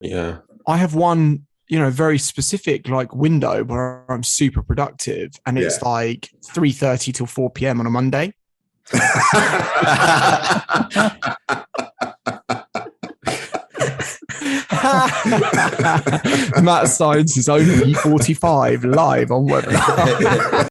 Yeah. I have one, very specific like window where I'm super productive, and it's like 3:30 till 4 p.m. on a Monday. Matt Science is only 45 live on webinar.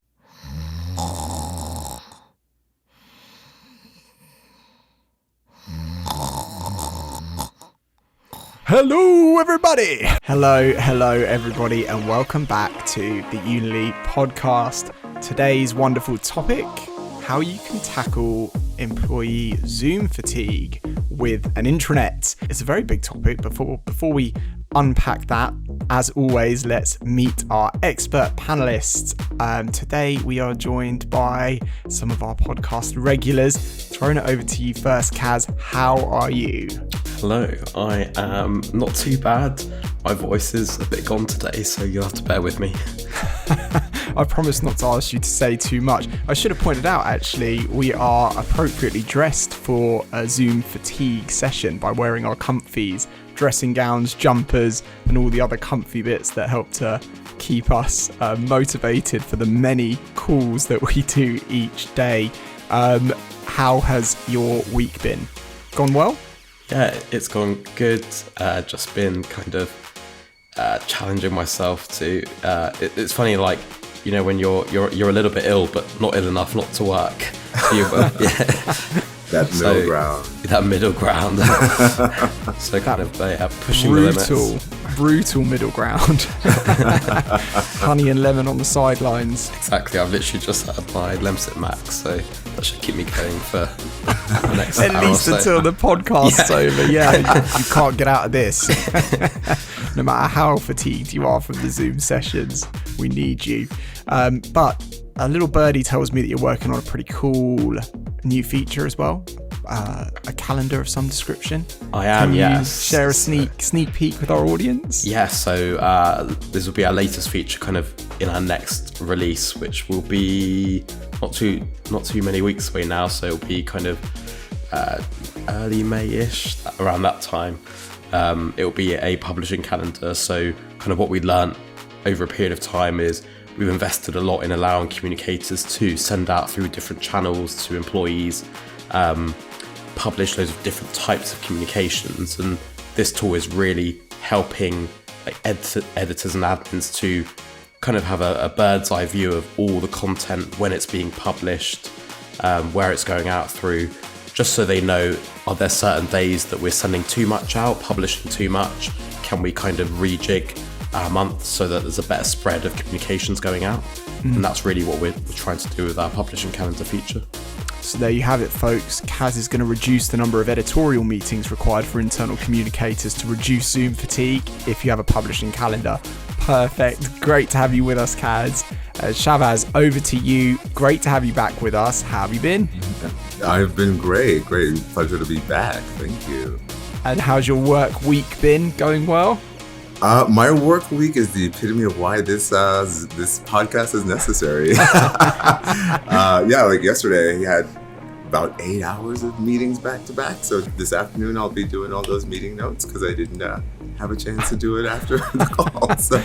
Hello, everybody. Hello, everybody, and welcome back to the Unily Podcast. Today's wonderful topic: how you can tackle employee Zoom fatigue with an intranet. It's a very big topic. Before we unpack that, as always, let's meet our expert panelists. Today we are joined by some of our podcast regulars. Throwing it over to you first, Kaz. How are you? Hello, I am not too bad. My voice is a bit gone today, so you'll have to bear with me. I promise not to ask you to say too much. I should have pointed out, actually, we are appropriately dressed for a Zoom fatigue session by wearing our comfies, dressing gowns, jumpers, and all the other comfy bits that help to keep us motivated for the many calls that we do each day. How has your week been? Gone well? Yeah, it's gone good. Just been kind of challenging myself to. It's funny, like, when you're a little bit ill, but not ill enough not to work. That middle ground. So kind of pushing the limits. Brutal middle ground. Honey and lemon on the sidelines. Exactly. I've literally just had my Lemsip Max, so that should keep me going for the next at hour least or so. Until the podcast's over. Yeah, you can't get out of this. No matter how fatigued you are from the Zoom sessions, we need you. But a little birdie tells me that you're working on a pretty cool new feature as well. A calendar of some description. I am, yes. Share a sneak peek with our audience? Yeah, so this will be our latest feature kind of in our next release, which will be not too many weeks away now, so it'll be kind of early May-ish, around that time. It'll be a publishing calendar, so kind of what we learned over a period of time is we've invested a lot in allowing communicators to send out through different channels to employees, publish loads of different types of communications, and this tool is really helping like editors and admins to kind of have a bird's eye view of all the content when it's being published, where it's going out through, just so they know, are there certain days that we're sending too much out, publishing too much? Can we kind of rejig our month so that there's a better spread of communications going out? And that's really what we're trying to do with our publishing calendar feature. So there you have it, folks. Kaz is going to reduce the number of editorial meetings required for internal communicators to reduce Zoom fatigue if you have a publishing calendar. Perfect. Great to have you with us, Kaz. Shabazz, over to you. Great to have you back with us. How have you been? I've been great. Pleasure to be back. Thank you. And how's your work week been? Going well? My work week is the epitome of why this podcast is necessary. Like yesterday, I had about 8 hours of meetings back to back. So this afternoon, I'll be doing all those meeting notes because I didn't have a chance to do it after the call. So,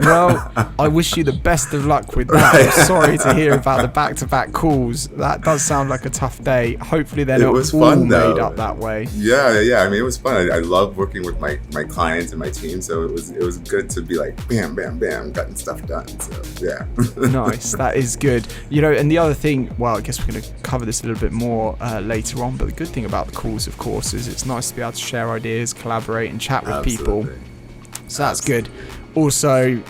well, I wish you the best of luck with that. Right. I'm sorry to hear about the back-to-back calls. That does sound like a tough day. Hopefully they're not all made up that way. Yeah. I mean, it was fun. I love working with my clients and my team. So it was good to be like, bam, bam, bam, getting stuff done. So, yeah. Nice. That is good. And the other thing, well, I guess we're going to cover this a little bit more later on. But the good thing about the calls, of course, is it's nice to be able to share ideas, collaborate, and chat with people. So that's good. Also,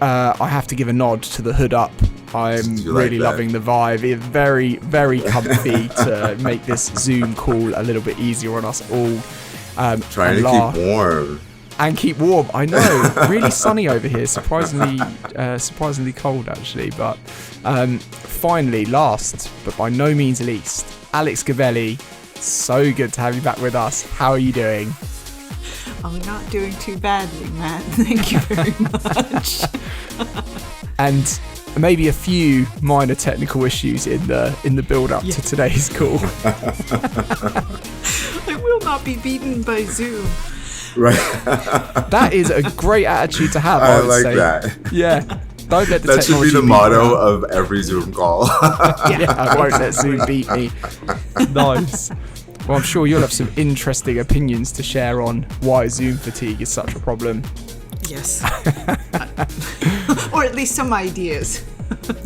I have to give a nod to the hood up. I'm really loving the vibe. It's very, very comfy to make this Zoom call a little bit easier on us all. Trying to keep warm. And keep warm. I know. Really sunny over here. Surprisingly cold, actually. But finally, last but by no means least, Alex Gavelli. So good to have you back with us. How are you doing? I'm not doing too badly, Matt. Thank you very much. And maybe a few minor technical issues in the build-up to today's call. I will not be beaten by Zoom. Right. That is a great attitude to have. I would like say. that. Yeah. Don't let the That should be technology the beat motto you. of every Zoom call. Yeah, I won't let Zoom beat me. Nice. Well, I'm sure you'll have some interesting opinions to share on why Zoom fatigue is such a problem. Yes. Or at least some ideas.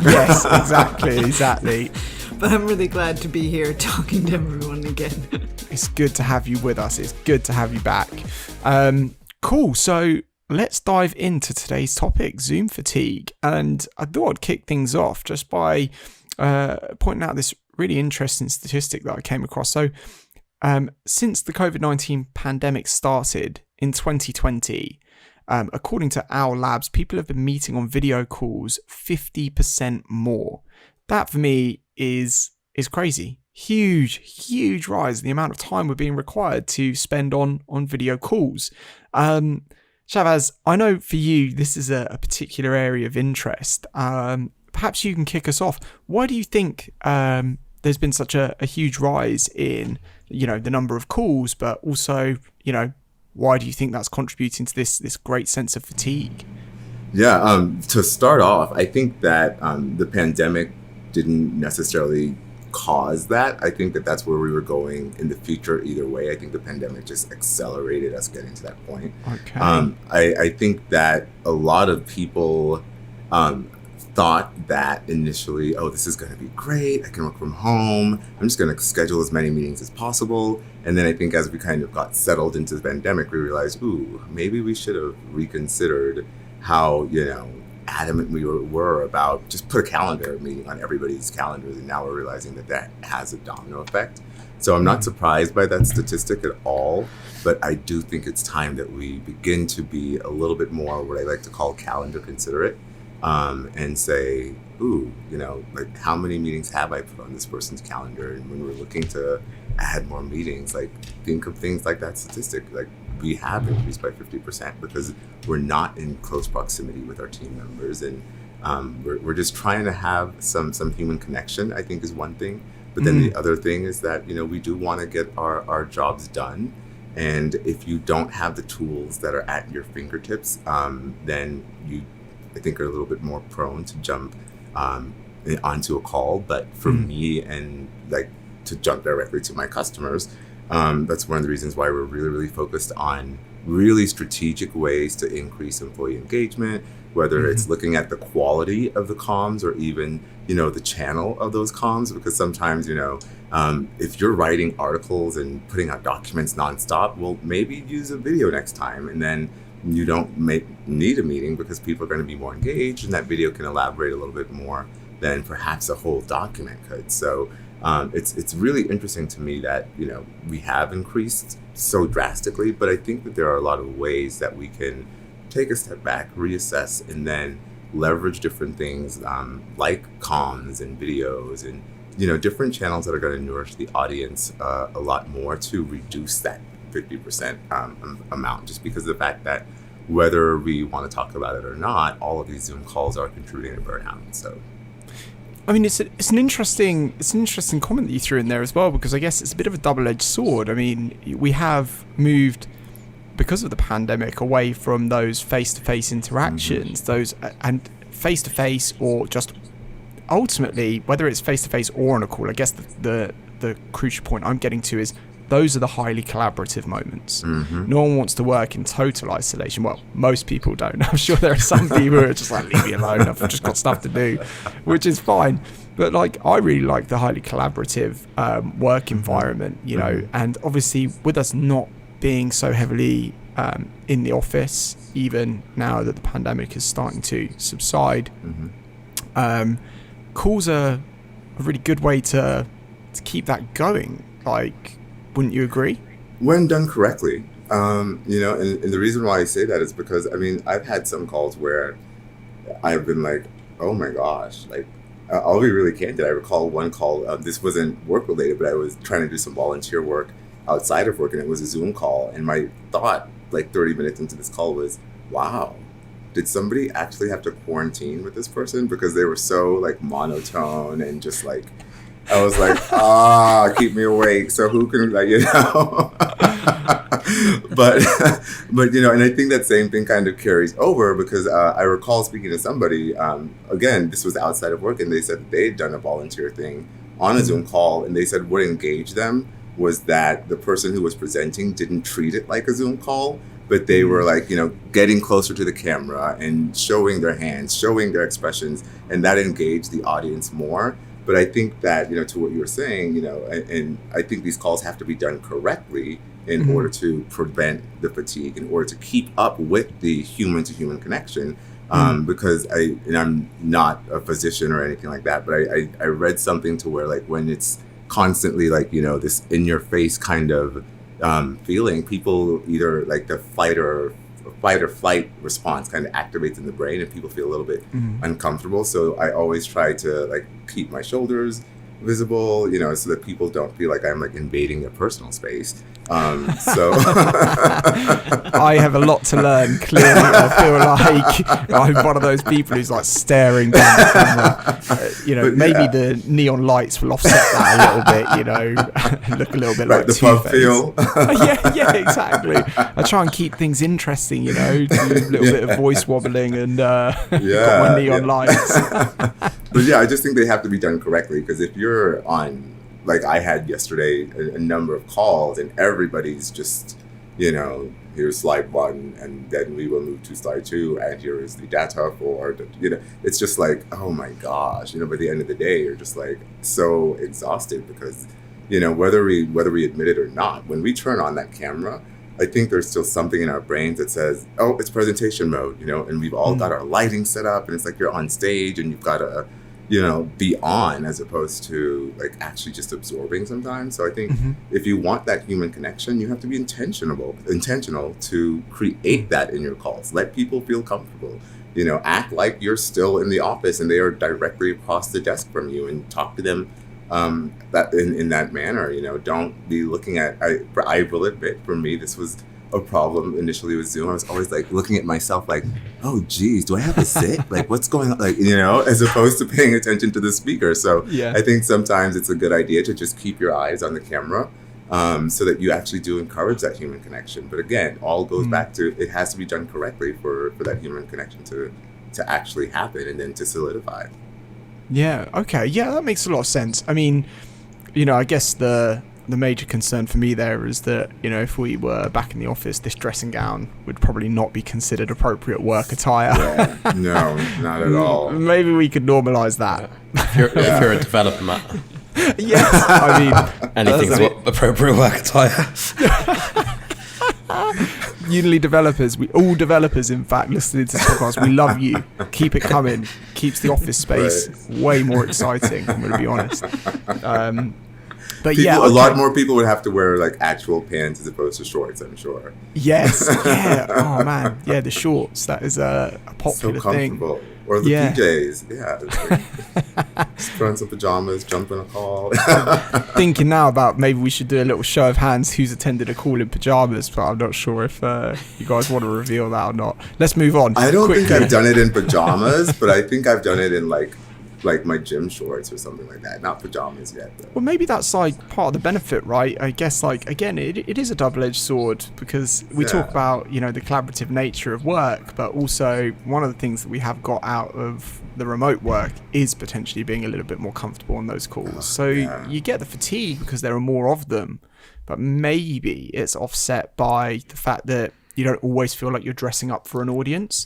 Yes, exactly. But I'm really glad to be here talking to everyone again. It's good to have you with us. It's good to have you back. Cool. So let's dive into today's topic, Zoom fatigue. And I thought I'd kick things off just by pointing out this really interesting statistic that I came across. So since the COVID-19 pandemic started in 2020, according to Owl Labs, people have been meeting on video calls 50% more. That for me is crazy. Huge rise in the amount of time we're being required to spend on video calls. Shavaz, I know for you this is a particular area of interest. Perhaps you can kick us off. Why do you think there's been such a huge rise in the number of calls, but also why do you think that's contributing to this great sense of fatigue? Yeah, to start off, I think that the pandemic didn't necessarily cause that. I think that that's where we were going in the future either way. I think the pandemic just accelerated us getting to that point. Okay. I think that a lot of people thought that initially, oh, this is going to be great. I can work from home. I'm just going to schedule as many meetings as possible. And then I think as we kind of got settled into the pandemic, we realized, maybe we should have reconsidered how, adamant we were about just put a calendar meeting on everybody's calendars. And now we're realizing that has a domino effect. So I'm not surprised by that statistic at all. But I do think it's time that we begin to be a little bit more what I like to call calendar considerate. And say, how many meetings have I put on this person's calendar? And when we're looking to add more meetings, think of things like that statistic. We have increased by 50% because we're not in close proximity with our team members. And we're just trying to have some human connection, I think is one thing. But then the other thing is that, we do want to get our jobs done. And if you don't have the tools that are at your fingertips, then you, I think, are a little bit more prone to jump onto a call. But for me, and to jump directly to my customers, that's one of the reasons why we're really, really focused on really strategic ways to increase employee engagement, whether it's looking at the quality of the comms or even, the channel of those comms, because sometimes, if you're writing articles and putting out documents nonstop, well, maybe use a video next time, and then you don't need a meeting because people are going to be more engaged, and that video can elaborate a little bit more than perhaps a whole document could. So it's really interesting to me that we have increased so drastically, but I think that there are a lot of ways that we can take a step back, reassess, and then leverage different things like comms and videos and different channels that are going to nourish the audience a lot more to reduce that 50% amount, just because of the fact that whether we want to talk about it or not, all of these Zoom calls are contributing to burnout. So, I mean, it's an interesting comment that you threw in there as well, because I guess it's a bit of a double-edged sword. I mean, we have moved, because of the pandemic, away from those face-to-face interactions, those and face-to-face, or just ultimately, whether it's face-to-face or on a call. I guess the crucial point I'm getting to is those are the highly collaborative moments. No one wants to work in total isolation. Well, most people don't. I'm sure there are some people who are just like, leave me alone, I've just got stuff to do, which is fine. But I really like the highly collaborative work environment, and obviously with us not being so heavily in the office, even now that the pandemic is starting to subside, calls are a really good way to keep that going. Wouldn't you agree? When done correctly, and the reason why I say that is because, I've had some calls where I've been like, oh my gosh, I'll be really candid. I recall one call, this wasn't work related, but I was trying to do some volunteer work outside of work, and it was a Zoom call. And my thought, 30 minutes into this call was, wow, did somebody actually have to quarantine with this person? Because they were so monotone and just I was like, keep me awake. So who can, but and I think that same thing kind of carries over because I recall speaking to somebody, again, this was outside of work, and they said that they'd done a volunteer thing on a Zoom call, and they said what engaged them was that the person who was presenting didn't treat it like a Zoom call, but they were like, getting closer to the camera and showing their hands, showing their expressions, and that engaged the audience more. But I think that, to what you were saying, and I think these calls have to be done correctly in order to prevent the fatigue, in order to keep up with the human-to-human connection. Because I'm not a physician or anything like that, but I read something to where, like, when it's constantly, like, this in-your-face kind of feeling, people either, like, the fight or flight response kind of activates in the brain, and people feel a little bit uncomfortable. So I always try to, like, keep my shoulders visible, so that people don't feel like I'm, like, invading their personal space. So I have a lot to learn. Clearly, I feel like I'm one of those people who's like staring down the camera. Maybe the neon lights will offset that a little bit. Look a little bit like the pub feel. yeah, exactly. I try and keep things interesting. Do a little bit of voice wobbling and got my neon lights. But yeah, I just think they have to be done correctly, because if you're on, like I had yesterday, a number of calls, and everybody's just, here's slide 1, and then we will move to slide 2, and here is the data for, it's just like, oh my gosh, by the end of the day, you're just like so exhausted because, whether we admit it or not, when we turn on that camera, I think there's still something in our brains that says, oh, it's presentation mode, and we've all got our lighting set up, and it's like you're on stage and you've got to, be on, as opposed to, like, actually just absorbing sometimes. So I think if you want that human connection, you have to be intentional to create that in your calls. Let people feel comfortable, act like you're still in the office and they are directly across the desk from you, and talk to them that in that manner. Don't be looking at, I will admit, for me, this was a problem initially with Zoom. I was always, like, looking at myself like, oh geez, do I have to sit? Like, what's going on? Like, as opposed to paying attention to the speaker. So I think sometimes it's a good idea to just keep your eyes on the camera, so that you actually do encourage that human connection. But again, all goes back to, it has to be done correctly for that human connection to actually happen and then to solidify. Yeah, okay. Yeah, that makes a lot of sense. I mean, I guess the major concern for me there is that, if we were back in the office, this dressing gown would probably not be considered appropriate work attire. Yeah, no, not at all. Maybe we could normalise that. If you're a developer, Matt. Yes, I mean... anything's appropriate work attire. Unily developers, all developers, in fact, listening to this podcast, we love you. Keep it coming. Keeps the office space way more exciting, I'm going to be honest. But a lot more people would have to wear, like, actual pants as opposed to shorts, I'm sure. Yes, yeah. Oh man, yeah, the shorts. That is a popular thing. So comfortable. Or the PJs. Yeah. Just throw on some pajamas, jump in a call. Thinking now about maybe we should do a little show of hands who's attended a call in pajamas, but I'm not sure if you guys want to reveal that or not. Let's move on. I don't think I've done it in pajamas, but I think I've done it in, like my gym shorts or something like that. Not pajamas yet, though. Well, maybe that's, like, part of the benefit, right? I guess, like, again, it is a double-edged sword, because we talk about, the collaborative nature of work, but also one of the things that we have got out of the remote work is potentially being a little bit more comfortable on those calls. You get the fatigue because there are more of them, but maybe it's offset by the fact that you don't always feel like you're dressing up for an audience,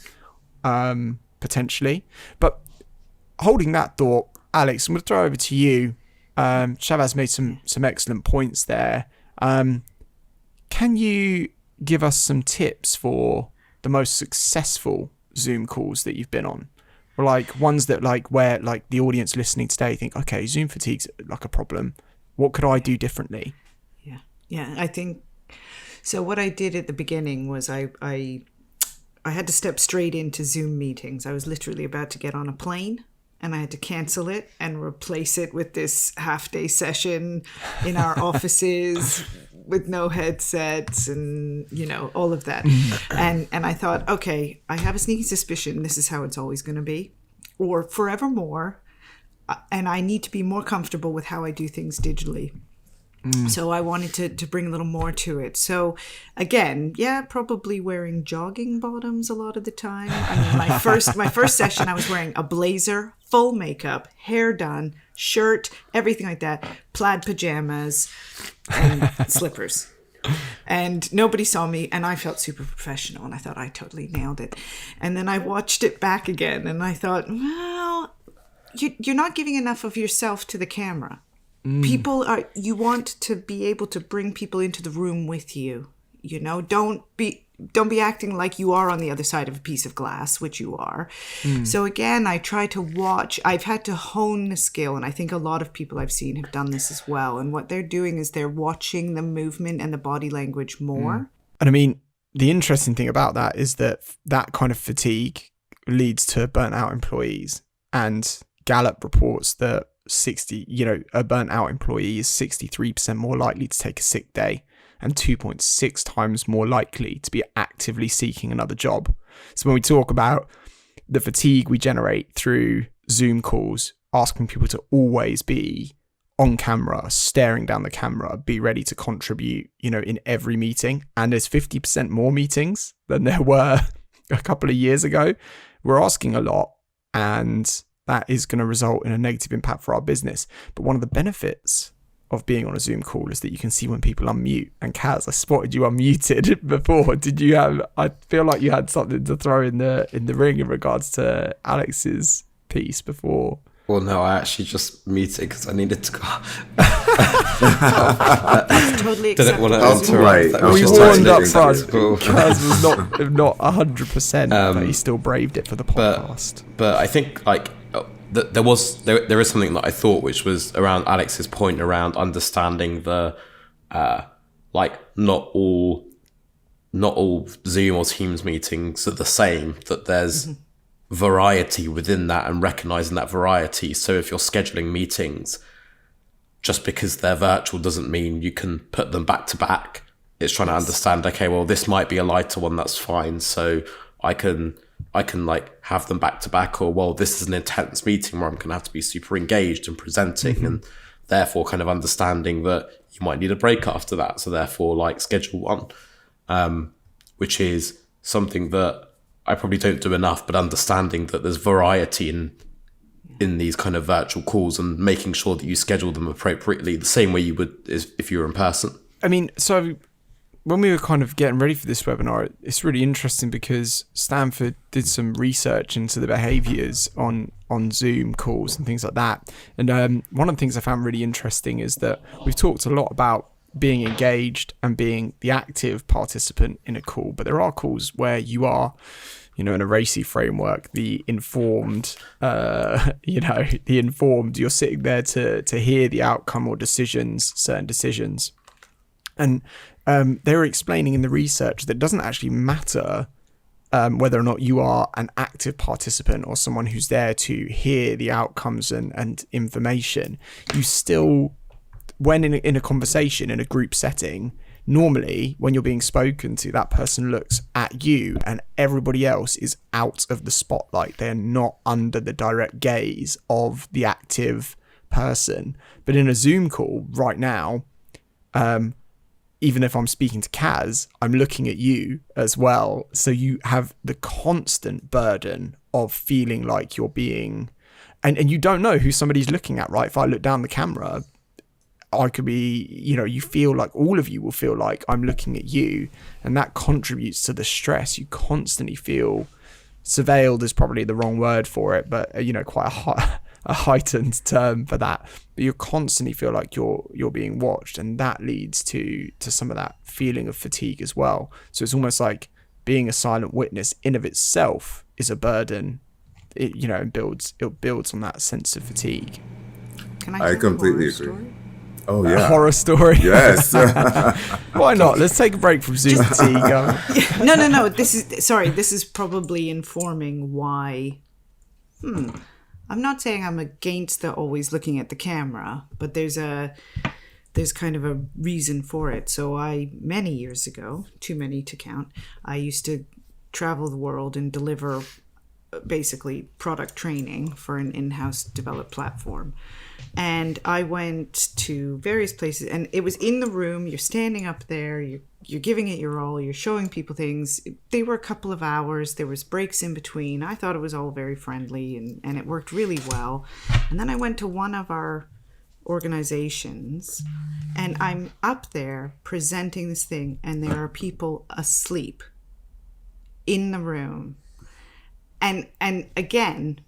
potentially. But holding that thought, Alex, I'm going to throw over to you. Shabazz made some excellent points there. Can you give us some tips for the most successful Zoom calls that you've been on? Or, like, ones that, like, where, like, the audience listening today think, okay, Zoom fatigue's like a problem. What could I do differently? Yeah. I think so. What I did at the beginning was I had to step straight into Zoom meetings. I was literally about to get on a plane, and I had to cancel it and replace it with this half-day session in our offices with no headsets and, all of that. And I thought, okay, I have a sneaky suspicion this is how it's always going to be, or forevermore, and I need to be more comfortable with how I do things digitally. So I wanted to bring a little more to it. So again, yeah, probably wearing jogging bottoms a lot of the time. I mean, my first session, I was wearing a blazer, full makeup, hair done, shirt, everything like that, plaid pajamas, and slippers. And nobody saw me, and I felt super professional, and I thought I totally nailed it. And then I watched it back again, and I thought, well, you're not giving enough of yourself to the camera. You want to be able to bring people into the room with you. You know, don't be acting like you are on the other side of a piece of glass, which you are. So again, I try to watch. I've had to hone the skill, and I think a lot of people I've seen have done this as well. And what they're doing is they're watching the movement and the body language more. And I mean, the interesting thing about that is that kind of fatigue leads to burnt out employees. And Gallup reports that a burnt out employee is 63% more likely to take a sick day and 2.6 times more likely to be actively seeking another job. So when we talk about the fatigue we generate through Zoom calls, asking people to always be on camera, staring down the camera, be ready to contribute, in every meeting. And there's 50% more meetings than there were a couple of years ago. We're asking a lot, and that is going to result in a negative impact for our business. But one of the benefits of being on a Zoom call is that you can see when people unmute. And Kaz, I spotted you unmuted before. I feel like you had something to throw in the ring in regards to Alex's piece before. Well, no, I actually just muted because I needed to go. That's totally Didn't want acceptable. to interrupt. Right. That was We just warned totally up front. acceptable. Kaz was not 100%, but he still braved it for the podcast. But I think there is something that I thought, which was around Alex's point around understanding the not all Zoom or Teams meetings are the same, that there's variety within that and recognizing that variety. So if you're scheduling meetings, just because they're virtual doesn't mean you can put them back to back. It's trying to understand, okay, well, this might be a lighter one, that's fine. So I can have them back to back, or well, this is an intense meeting where I'm going to have to be super engaged and presenting, and therefore kind of understanding that you might need a break after that. So therefore schedule one, which is something that I probably don't do enough, but understanding that there's variety in these kind of virtual calls and making sure that you schedule them appropriately, the same way you would if you were in person. I mean, so when we were kind of getting ready for this webinar, it's really interesting because Stanford did some research into the behaviors on Zoom calls and things like that. And one of the things I found really interesting is that we've talked a lot about being engaged and being the active participant in a call, but there are calls where you are, in a racy framework, the informed, you're sitting there to hear the outcome or certain decisions. And they were explaining in the research that it doesn't actually matter whether or not you are an active participant or someone who's there to hear the outcomes and information. You still, when in a conversation, in a group setting, normally when you're being spoken to, that person looks at you and everybody else is out of the spotlight. They're not under the direct gaze of the active person. But in a Zoom call right now, even if I'm speaking to Kaz, I'm looking at you as well. So you have the constant burden of feeling like you're being, and you don't know who somebody's looking at, right? If I look down the camera, I could be, you feel like all of you will feel like I'm looking at you, and that contributes to the stress. You constantly feel surveilled is probably the wrong word for it, but quite a heightened term for that. But you constantly feel like you're being watched, and that leads to some of that feeling of fatigue as well. So it's almost like being a silent witness in of itself is a burden. It builds on that sense of fatigue. Can I completely agree. Story? Oh yeah, a horror story. Yes. Why not? Let's take a break from Zoom fatigue. No. This is probably informing why. I'm not saying I'm against the always looking at the camera, but there's kind of a reason for it. So many years ago, too many to count, I used to travel the world and deliver basically product training for an in-house developed platform. And I went to various places, and it was in the room. You're standing up there, you're giving it your all, you're showing people things. They were a couple of hours. There was breaks in between. I thought it was all very friendly, and it worked really well. And then I went to one of our organizations, and I'm up there presenting this thing, and there are people asleep in the room. And again,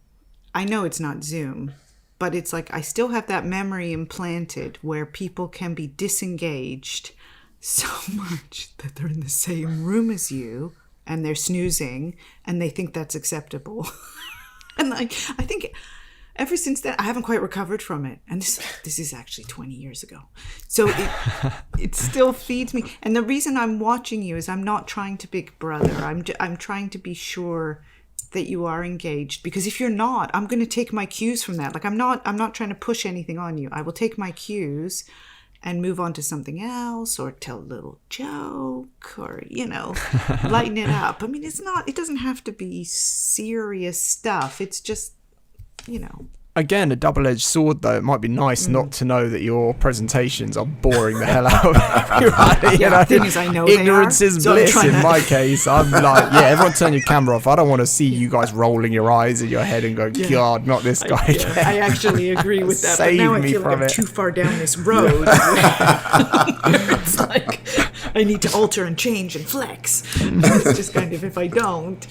I know it's not Zoom, but it's like I still have that memory implanted where people can be disengaged so much that they're in the same room as you and they're snoozing and they think that's acceptable. And like, I think ever since then, I haven't quite recovered from it. And this is actually 20 years ago. So it still feeds me. And the reason I'm watching you is I'm not trying to Big Brother. I'm trying to be sure that you are engaged, because if you're not, I'm going to take my cues from that. Like I'm not trying to push anything on you. I will take my cues and move on to something else, or tell a little joke, or lighten it up. I mean, it doesn't have to be serious stuff. It's just, Again, a double-edged sword, though. It might be nice not to know that your presentations are boring the hell out of everybody. The thing is, I know ignorance they are, is so bliss in my case. I'm like, everyone turn your camera off. I don't want to see you guys rolling your eyes in your head and go, God, not this guy again. I actually agree with that. Save but now I me feel like from I'm it. too far down this road. It's like I need to alter and change and flex. It's just kind of, if I don't,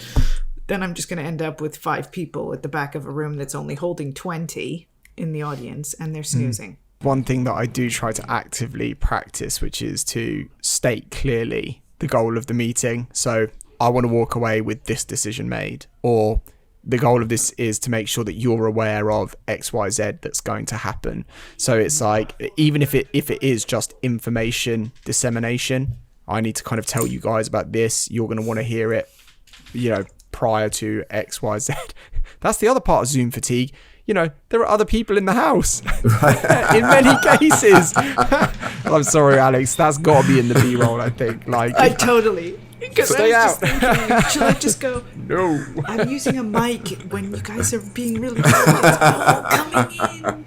then I'm just going to end up with 5 people at the back of a room that's only holding 20 in the audience, and they're snoozing. One thing that I do try to actively practice, which is to state clearly the goal of the meeting. So I want to walk away with this decision made, or the goal of this is to make sure that you're aware of XYZ that's going to happen. So it's like, even if it is just information dissemination, I need to kind of tell you guys about this. You're going to want to hear it, prior to XYZ. That's the other part of Zoom fatigue. There are other people in the house in many cases. I'm sorry, Alex. That's got to be in the B-roll, I think. I totally. Stay out. Should I just go? No. I'm using a mic when you guys are being really coming in.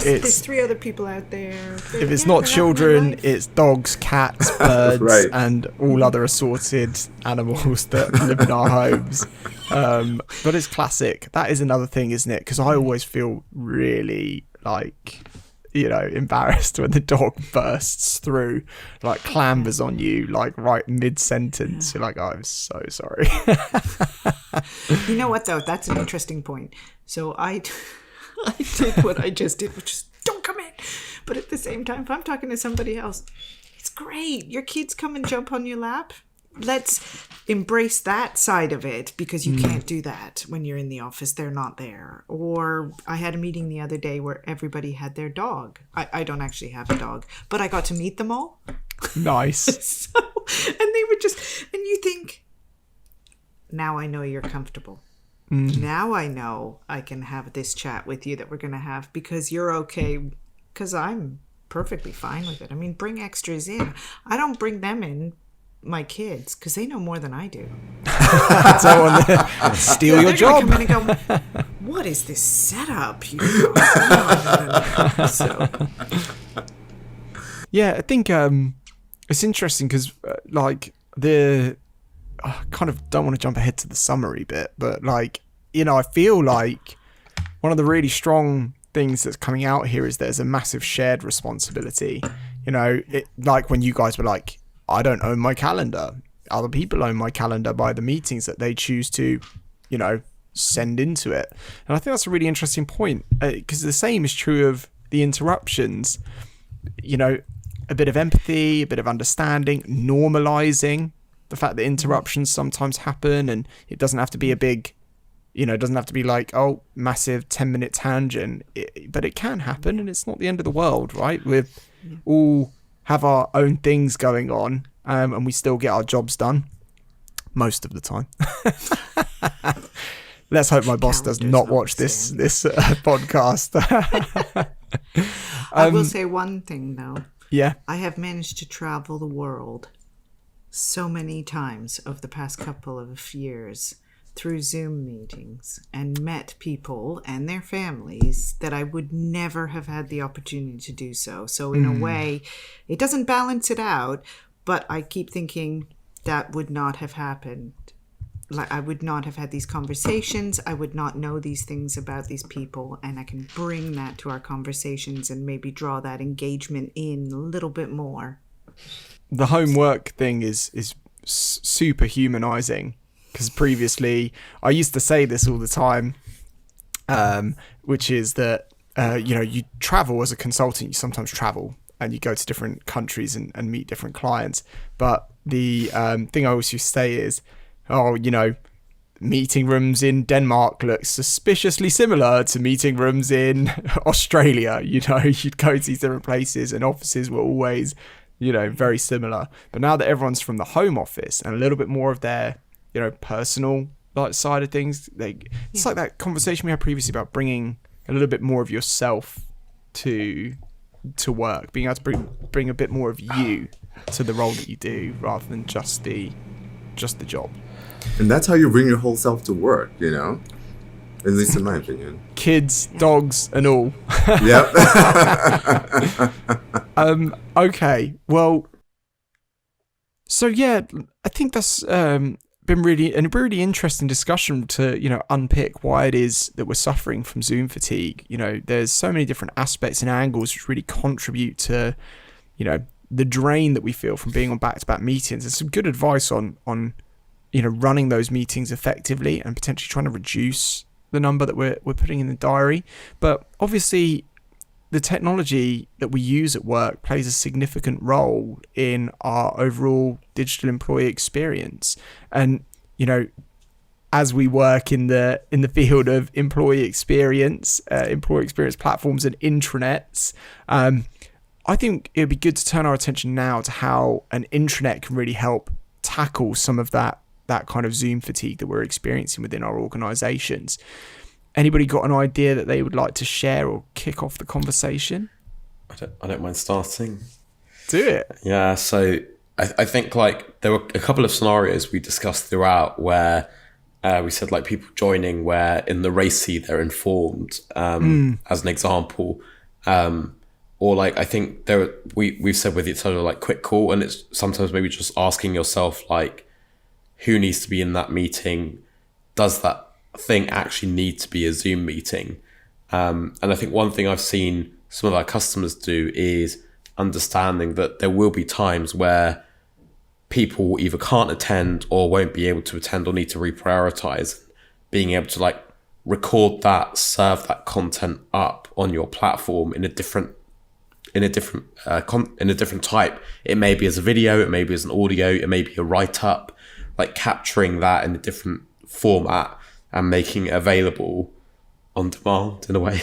There's 3 other people out there. If it's not children, it's dogs, cats, birds, Right. and all other assorted animals that live in our homes. But it's classic. That is another thing, isn't it? Because I always feel really embarrassed when the dog bursts through, clambers on you, right mid-sentence. You're like, oh, I'm so sorry. You know what, though? That's an interesting point. So I did what I just did, which is don't come in. But at the same time, if I'm talking to somebody else, it's great. Your kids come and jump on your lap. Let's embrace that side of it, because you can't do that when you're in the office. They're not there. Or I had a meeting the other day where everybody had their dog. I don't actually have a dog, but I got to meet them all. Nice. And they were and you think, now I know you're comfortable. Now I know I can have this chat with you that we're going to have, because you're okay, because I'm perfectly fine with it. I mean, bring extras in. I don't bring them in, my kids, because they know more than I do. Steal your They're job. Come in and go, what is this setup? No. So. Yeah, I think it's interesting because I kind of don't want to jump ahead to the summary bit, but I feel like one of the really strong things that's coming out here is there's a massive shared responsibility. Like when you guys were like, I don't own my calendar. Other people own my calendar by the meetings that they choose to, send into it. And I think that's a really interesting point, because the same is true of the interruptions. A bit of empathy, a bit of understanding, normalizing the fact that interruptions sometimes happen, and it doesn't have to be a big, it doesn't have to be like, oh, massive 10-minute tangent, but it can happen, and it's not the end of the world, right? We're all have our own things going on, and we still get our jobs done most of the time. Let's hope my boss does not watch this podcast. I will say one thing, though. Yeah. I have managed to travel the world so many times over the past couple of years through Zoom meetings and met people and their families that I would never have had the opportunity to do so. So in a way, it doesn't balance it out, but I keep thinking that would not have happened. Like, I would not have had these conversations. I would not know these things about these people, and I can bring that to our conversations and maybe draw that engagement in a little bit more. The homework thing is super humanizing, because previously I used to say this all the time, which is that you travel as a consultant. You sometimes travel and you go to different countries and meet different clients, but the thing I always used to say is, meeting rooms in Denmark look suspiciously similar to meeting rooms in Australia. You'd go to these different places and offices were always, very similar. But now that everyone's from the home office and a little bit more of their, personal side of things, it's like that conversation we had previously about bringing a little bit more of yourself to work, being able to bring a bit more of you to the role that you do rather than just the job. And that's how you bring your whole self to work, at least in my opinion. Kids, dogs, and all. Yep. Okay. Well, so yeah, I think that's been a really interesting discussion to, unpick why it is that we're suffering from Zoom fatigue. There's so many different aspects and angles which really contribute to, the drain that we feel from being on back-to-back meetings. There's some good advice on running those meetings effectively and potentially trying to reduce the number that we're putting in the diary. But obviously, the technology that we use at work plays a significant role in our overall digital employee experience. And, as we work in the field of employee experience platforms and intranets, I think it would be good to turn our attention now to how an intranet can really help tackle some of that kind of Zoom fatigue that we're experiencing within our organizations. Anybody got an idea that they would like to share or kick off the conversation? I don't mind starting. Do it. Yeah, so I think there were a couple of scenarios we discussed throughout where we said people joining where in the RACI they're informed, as an example. Or I think we've said with each other quick call, and it's sometimes maybe just asking yourself who needs to be in that meeting? Does that thing actually need to be a Zoom meeting? And I think one thing I've seen some of our customers do is understanding that there will be times where people either can't attend or won't be able to attend or need to reprioritize. Being able to record that, serve that content up on your platform in a different type. It may be as a video, it may be as an audio, it may be a write-up, capturing that in a different format and making it available on demand in a way.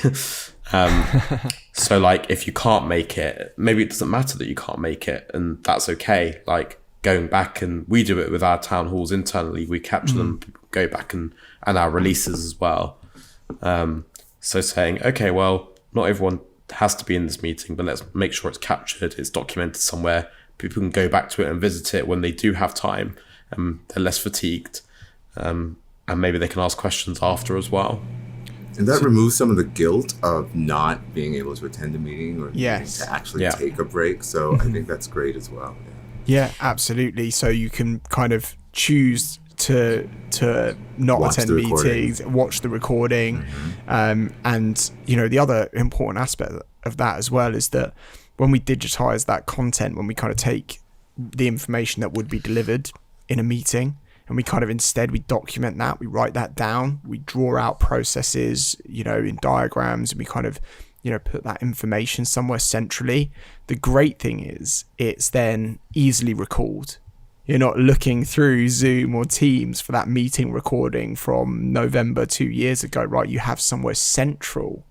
So if you can't make it, maybe it doesn't matter that you can't make it, and that's okay. Going back, and we do it with our town halls internally, we capture them, go back and our releases as well. So saying, okay, well, not everyone has to be in this meeting, but let's make sure it's captured, it's documented somewhere. People can go back to it and visit it when they do have time. They're less fatigued, and maybe they can ask questions after as well. And that removes some of the guilt of not being able to attend a meeting or to actually take a break. So I think that's great as well. Yeah, absolutely. So you can kind of choose to not attend meetings, watch the recording. And, the other important aspect of that as well is that when we digitize that content, when we kind of take the information that would be delivered in a meeting and we kind of instead we document that, we write that down, we draw out processes, in diagrams, and we kind of, put that information somewhere centrally. The great thing is it's then easily recalled. You're not looking through Zoom or Teams for that meeting recording from November 2 years ago, right? You have somewhere central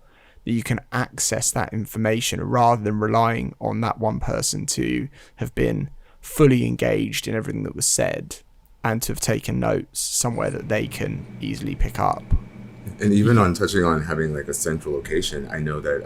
that you can access that information rather than relying on that one person to have been fully engaged in everything that was said and to have taken notes somewhere that they can easily pick up. And even on touching on having a central location, I know that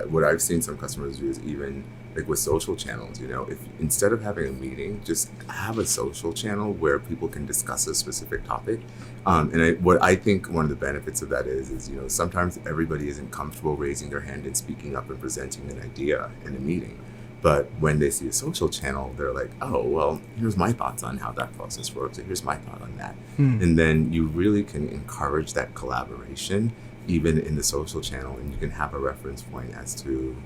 what I've seen some customers do is even like with social channels, if instead of having a meeting, just have a social channel where people can discuss a specific topic. What I think one of the benefits of that is sometimes everybody isn't comfortable raising their hand and speaking up and presenting an idea in a meeting. But when they see a social channel, they're like, oh, well, here's my thoughts on how that process works, and here's my thought on that. And then you really can encourage that collaboration even in the social channel, and you can have a reference point as to,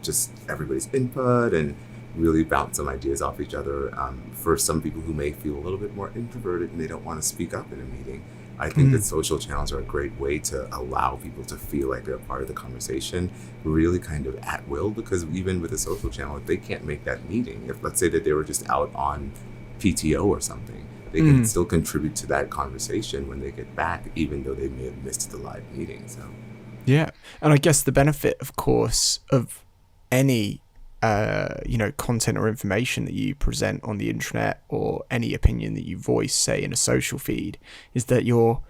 just everybody's input and really bounce some ideas off each other. For some people who may feel a little bit more introverted and they don't want to speak up in a meeting, I think that social channels are a great way to allow people to feel like they're part of the conversation, really kind of at will, because even with a social channel, if they can't make that meeting, if let's say that they were just out on PTO or something, they can still contribute to that conversation when they get back, even though they may have missed the live meeting. So, yeah. And I guess the benefit, of course, of any content or information that you present on the intranet, or any opinion that you voice, say in a social feed, is that your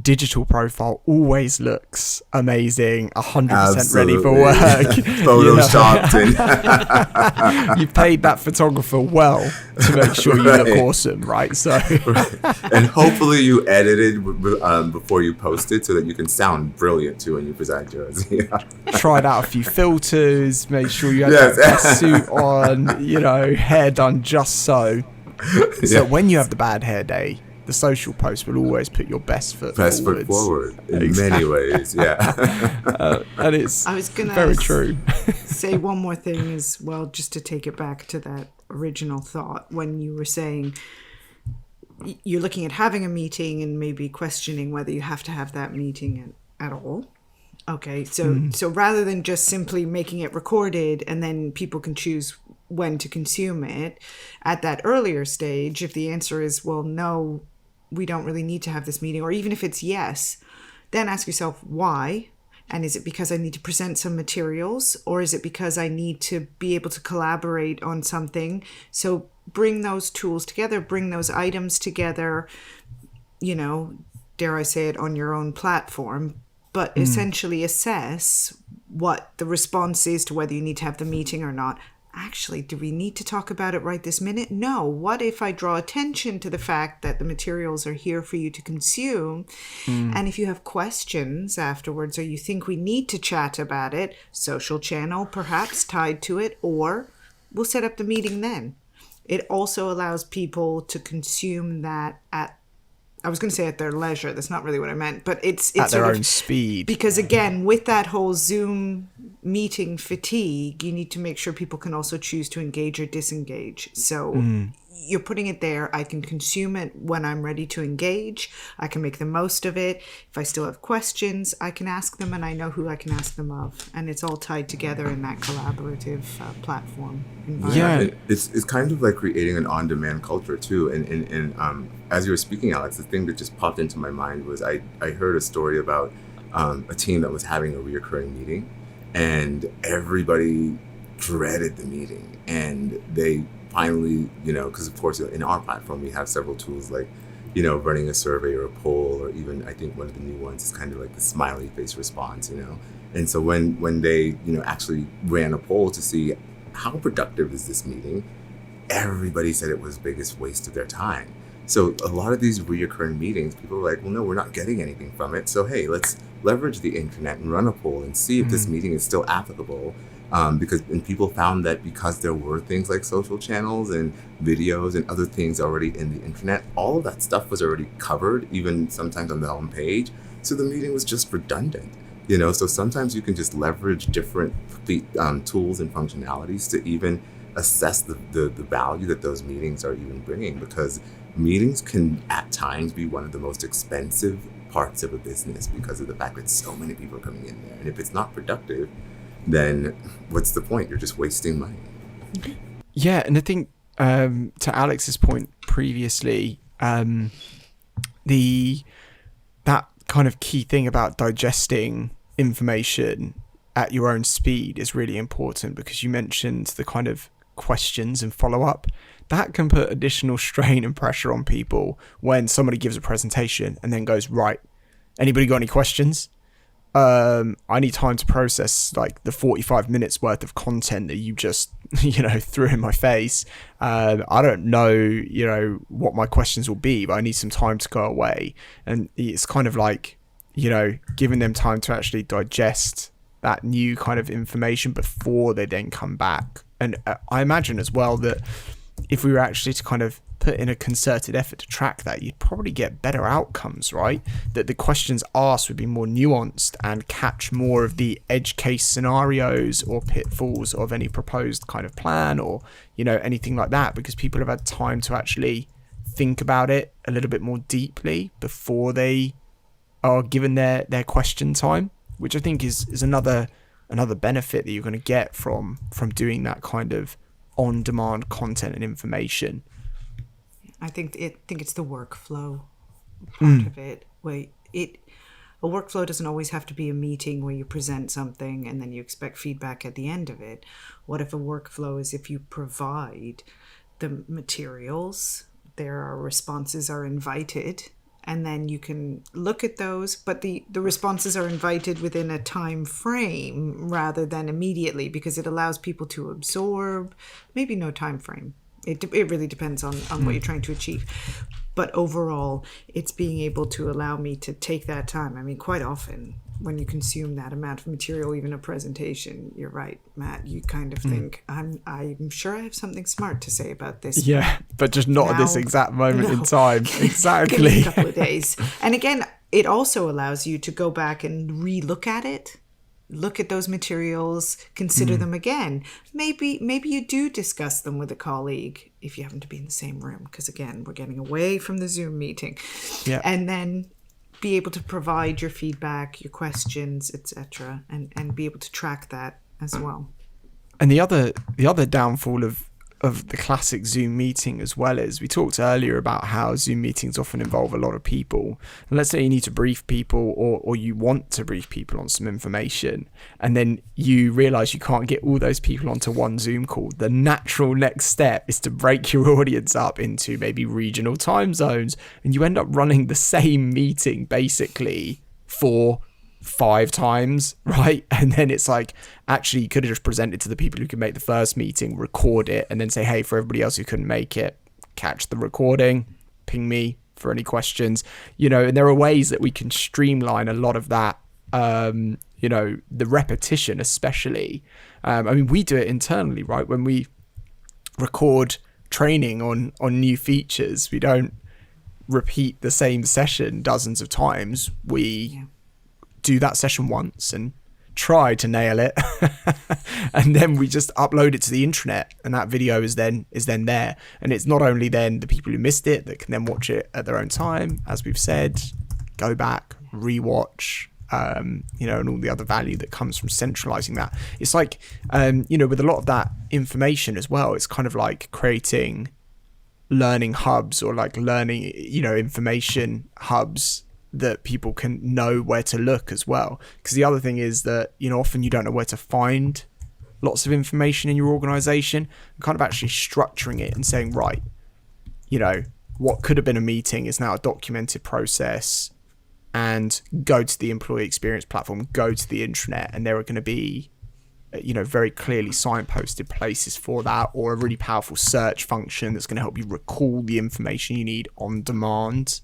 digital profile always looks amazing, 100% ready for work. Photoshopped. You've paid that photographer well to make sure you look awesome, right? So, and hopefully you edited before you posted so that you can sound brilliant too when you present yours. Tried out a few filters, made sure you had that best suit on, hair done just so. So when you have the bad hair day, the social post will always put your best foot forward in many ways. And it's very true. Say one more thing as well, just to take it back to that original thought when you were saying you're looking at having a meeting and maybe questioning whether you have to have that meeting at all. Okay, so rather than just simply making it recorded and then people can choose when to consume it, at that earlier stage, if the answer is, well, no, we don't really need to have this meeting, or even if it's yes, then ask yourself why. And is it because I need to present some materials, or is it because I need to be able to collaborate on something? So bring those tools together, bring those items together, dare I say it, on your own platform, but essentially assess what the response is to whether you need to have the meeting or not. Actually, do we need to talk about it right this minute? No. What if I draw attention to the fact that the materials are here for you to consume? And if you have questions afterwards, or you think we need to chat about it, social channel perhaps tied to it, or we'll set up the meeting then. It also allows people to consume that I was going to say at their leisure. That's not really what I meant, but it's at their own speed. Because again, with that whole Zoom meeting fatigue, you need to make sure people can also choose to engage or disengage. So you're putting it there. I can consume it when I'm ready to engage. I can make the most of it. If I still have questions, I can ask them, and I know who I can ask them of. And it's all tied together in that collaborative platform environment. Yeah, it's kind of like creating an on-demand culture too. And as you were speaking, Alex, the thing that just popped into my mind was I heard a story about a team that was having a reoccurring meeting, and everybody dreaded the meeting, and they finally, because of course in our platform we have several tools like, running a survey or a poll, or even I think one of the new ones is kind of like the smiley face response, And so when they, actually ran a poll to see how productive is this meeting, everybody said it was the biggest waste of their time. So a lot of these reoccurring meetings, people are like, well, no, we're not getting anything from it. So, hey, let's leverage the internet and run a poll and see if this meeting is still applicable. Because people found that because there were things like social channels and videos and other things already in the internet, all of that stuff was already covered, even sometimes on the home page. So the meeting was just redundant, So sometimes you can just leverage different tools and functionalities to even assess the value that those meetings are even bringing, because meetings can at times be one of the most expensive parts of a business because of the fact that so many people are coming in there. And if it's not productive, then what's the point? You're just wasting money. Yeah, and I think to Alex's point previously, that kind of key thing about digesting information at your own speed is really important, because you mentioned the kind of questions and follow-up. That can put additional strain and pressure on people when somebody gives a presentation and then goes, right, anybody got any questions? I need time to process like the 45 minutes worth of content that you just, threw in my face. I don't know, what my questions will be, but I need some time to go away. And it's kind of like, giving them time to actually digest that new kind of information before they then come back. And I imagine as well that if we were actually to kind of put in a concerted effort to track that, you'd probably get better outcomes, right? That the questions asked would be more nuanced and catch more of the edge case scenarios or pitfalls of any proposed kind of plan or, anything like that, because people have had time to actually think about it a little bit more deeply before they are given their question time, which I think is another benefit that you're going to get from doing that kind of on-demand content and information. I think it's the workflow part of it. Where a workflow doesn't always have to be a meeting where you present something and then you expect feedback at the end of it. What if a workflow is if you provide the materials, their responses are invited, and then you can look at those, but the responses are invited within a time frame rather than immediately, because it allows people to absorb. Maybe no time frame. It really depends on what you're trying to achieve. But overall, it's being able to allow me to take that time. I mean, quite often when you consume that amount of material, even a presentation, you're right, Matt, you kind of think, I'm sure I have something smart to say about this. Yeah, but just not at this exact moment in time. Exactly. Give me a couple of days. And again, it also allows you to go back and re-look at it. Look at those materials, consider them again. Maybe you do discuss them with a colleague if you happen to be in the same room, because again, we're getting away from the Zoom meeting. Yeah. And then be able to provide your feedback, your questions, etc., and be able to track that as well. And the other downfall of the classic Zoom meeting as well is, we talked earlier about how Zoom meetings often involve a lot of people. And let's say you need to brief people or you want to brief people on some information, and then you realize you can't get all those people onto one Zoom call. The natural next step is to break your audience up into maybe regional time zones, and you end up running the same meeting basically for 5 times, right? And then it's like, actually you could have just presented to the people who could make the first meeting, record it, and then say, hey, for everybody else who couldn't make it, catch the recording, ping me for any questions, and there are ways that we can streamline a lot of that, the repetition especially. We do it internally, right? When we record training on new features, we don't repeat the same session dozens of times. We do that session once and try to nail it and then we just upload it to the intranet, and that video is then there, and it's not only then the people who missed it that can then watch it at their own time, as we've said, go back, rewatch, and all the other value that comes from centralizing that. It's like with a lot of that information as well, it's kind of like creating learning hubs or like learning information hubs that people can know where to look as well. Because the other thing is that, often you don't know where to find lots of information in your organization, and kind of actually structuring it and saying, right, what could have been a meeting is now a documented process, and go to the employee experience platform, go to the intranet, and there are going to be, very clearly signposted places for that, or a really powerful search function that's going to help you recall the information you need on demand.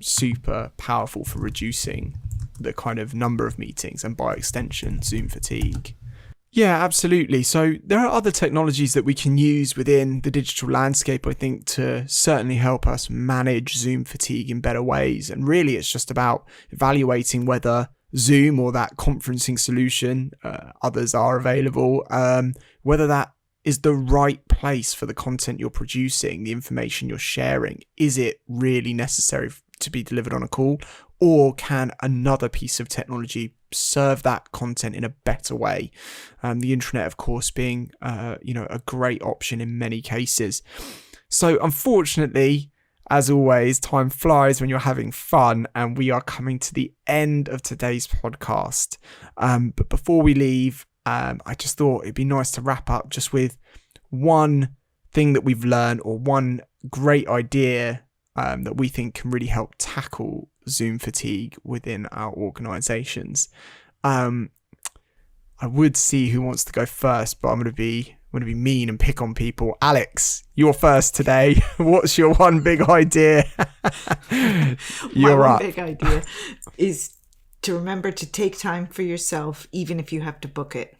Super powerful for reducing the kind of number of meetings and by extension Zoom fatigue. Yeah, absolutely. So there are other technologies that we can use within the digital landscape, I think, to certainly help us manage Zoom fatigue in better ways. And really it's just about evaluating whether Zoom or that conferencing solution, others are available, whether that is the right place for the content you're producing, the information you're sharing. Is it really necessary to be delivered on a call, or can another piece of technology serve that content in a better way? The intranet, of course, being a great option in many cases. So unfortunately, as always, time flies when you're having fun, and we are coming to the end of today's podcast. But before we leave, I just thought it'd be nice to wrap up just with one thing that we've learned, or one great idea that we think can really help tackle Zoom fatigue within our organizations. I would see who wants to go first, but I'm going to be mean and pick on people. Alex, you're first today. What's your one big idea? My one big idea is to remember to take time for yourself, even if you have to book it.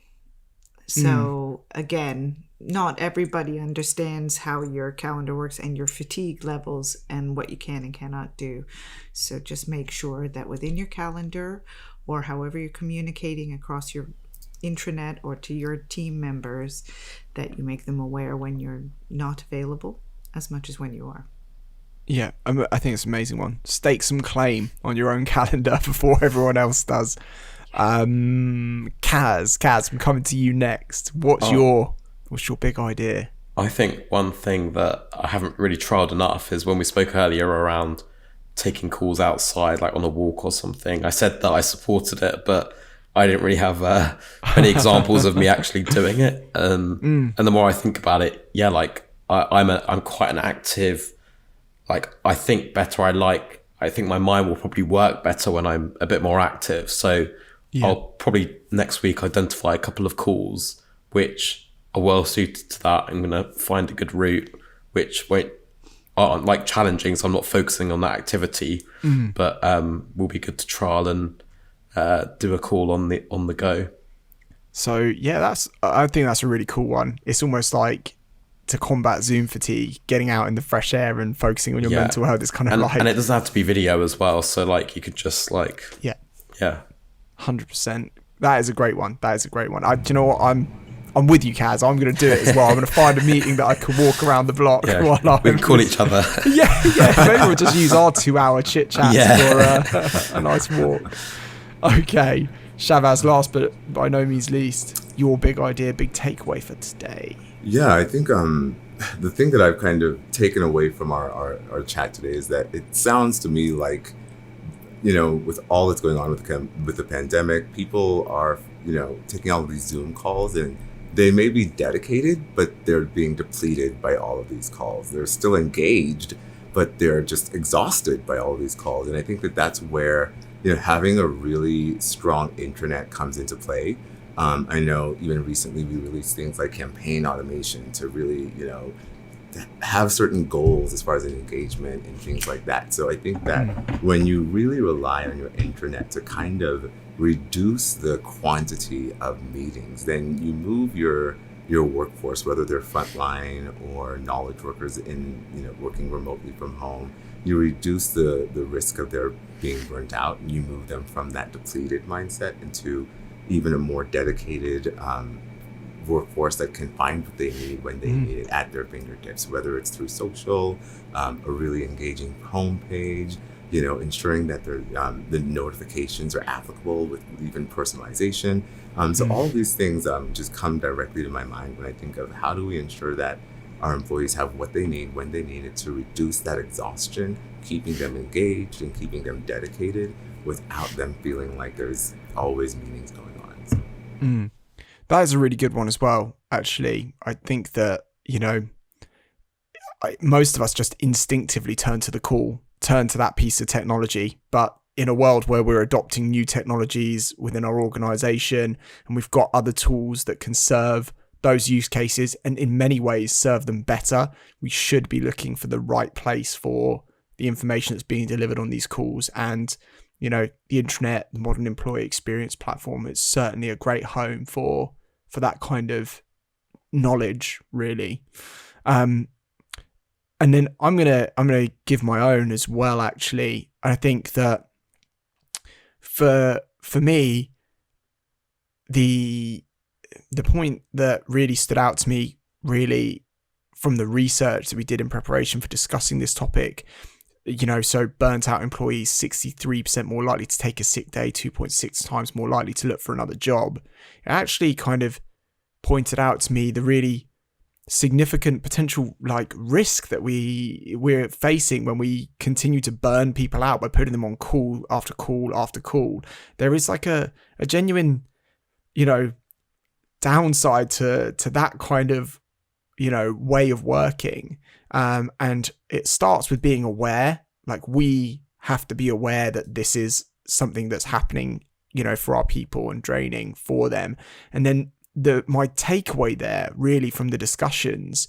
So again, not everybody understands how your calendar works and your fatigue levels and what you can and cannot do. So just make sure that within your calendar, or however you're communicating across your intranet or to your team members, that you make them aware when you're not available as much as when you are. Yeah, I think it's an amazing one. Stake some claim on your own calendar before everyone else does. Kaz, I'm coming to you next. What's your big idea? I think one thing that I haven't really tried enough is when we spoke earlier around taking calls outside, like on a walk or something. I said that I supported it, but I didn't really have many examples of me actually doing it. And the more I think about it, yeah, like I'm quite an active. Like I think better. I think my mind will probably work better when I'm a bit more active. So yeah. I'll probably next week identify a couple of calls which are well suited to that. I'm going to find a good route which aren't like challenging, so I'm not focusing on that activity, but will be good to trial and do a call on the go. So yeah, I think that's a really cool one. It's almost like to combat Zoom fatigue, getting out in the fresh air and focusing on your mental health is kind of and it doesn't have to be video as well. So like you could just like 100%. That is a great one. Do you know what? I'm with you, Kaz. I'm going to do it as well. I'm going to find a meeting that I can walk around the block while we can call each other. yeah. Maybe we'll just use our 2-hour chit chat for a nice walk. Okay, Shavaz, last but by no means least, your big idea, big takeaway for today. Yeah, I think the thing that I've kind of taken away from our chat today is that it sounds to me like, with all that's going on with the pandemic, people are, taking all of these Zoom calls, and they may be dedicated, but they're being depleted by all of these calls. They're still engaged, but they're just exhausted by all of these calls. And I think that that's where, having a really strong intranet comes into play. I know even recently we released things like campaign automation to really, have certain goals as far as an engagement and things like that. So I think that when you really rely on your intranet to kind of reduce the quantity of meetings, then you move your workforce, whether they're frontline or knowledge workers in, working remotely from home, you reduce the risk of their being burnt out, and you move them from that depleted mindset into even a more dedicated workforce that can find what they need when they need it at their fingertips, whether it's through social, a really engaging homepage, ensuring that the notifications are applicable with even personalization. So all of these things just come directly to my mind when I think of how do we ensure that our employees have what they need when they need it to reduce that exhaustion, keeping them engaged and keeping them dedicated without them feeling like there's always meetings going on. So. That is a really good one as well, actually. I think that, most of us just instinctively turn to that piece of technology. But in a world where we're adopting new technologies within our organization, and we've got other tools that can serve those use cases and in many ways serve them better, we should be looking for the right place for the information that's being delivered on these calls. And the intranet, the modern employee experience platform, is certainly a great home for that kind of knowledge, really. And then I'm gonna give my own as well. Actually, I think that for me, the point that really stood out to me, really, from the research that we did in preparation for discussing this topic, so burnt out employees 63% more likely to take a sick day, 2.6 times more likely to look for another job. It actually kind of pointed out to me the really significant potential risk that we're facing when we continue to burn people out by putting them on call after call after call. There is a genuine, downside to that kind of way of working. And it starts with being aware. Like, we have to be aware that this is something that's happening, for our people and draining for them. And then my takeaway there really from the discussions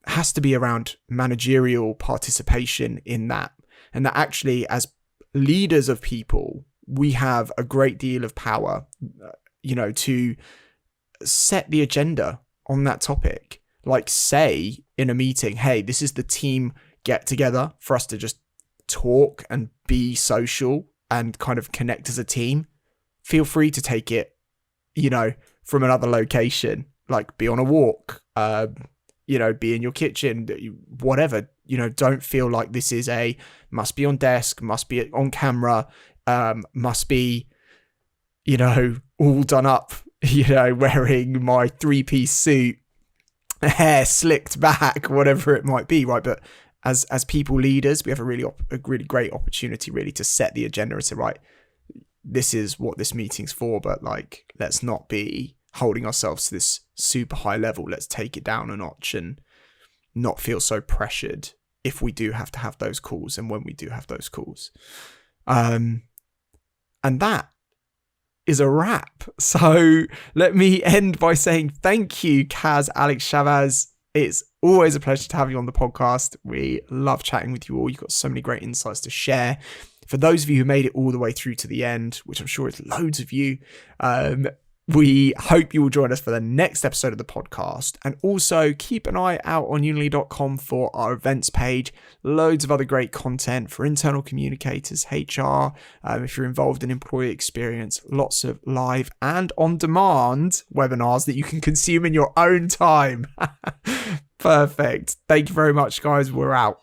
has to be around managerial participation in that. And that actually, as leaders of people, we have a great deal of power, to set the agenda on that topic. Like, say in a meeting, hey, this is the team get together for us to just talk and be social and kind of connect as a team. Feel free to take it, from another location, like be on a walk, be in your kitchen, whatever. Don't feel like this is must be on desk, must be on camera, must be, all done up, wearing my 3-piece suit, hair slicked back, whatever it might be, right? But as people leaders, we have a really great opportunity really to set the agenda and say, right, this is what this meeting's for, but like, let's not be holding ourselves to this super high level. Let's take it down a notch and not feel so pressured if we do have to have those calls and when we do have those calls. And that is a wrap. So let me end by saying thank you, Kaz, Alex, Shabazz. It's always a pleasure to have you on the podcast. We love chatting with you all. You've got so many great insights to share. For those of you who made it all the way through to the end, which I'm sure is loads of you, we hope you will join us for the next episode of the podcast. And also keep an eye out on unily.com for our events page. Loads of other great content for internal communicators, HR, if you're involved in employee experience, lots of live and on-demand webinars that you can consume in your own time. Perfect. Thank you very much, guys. We're out.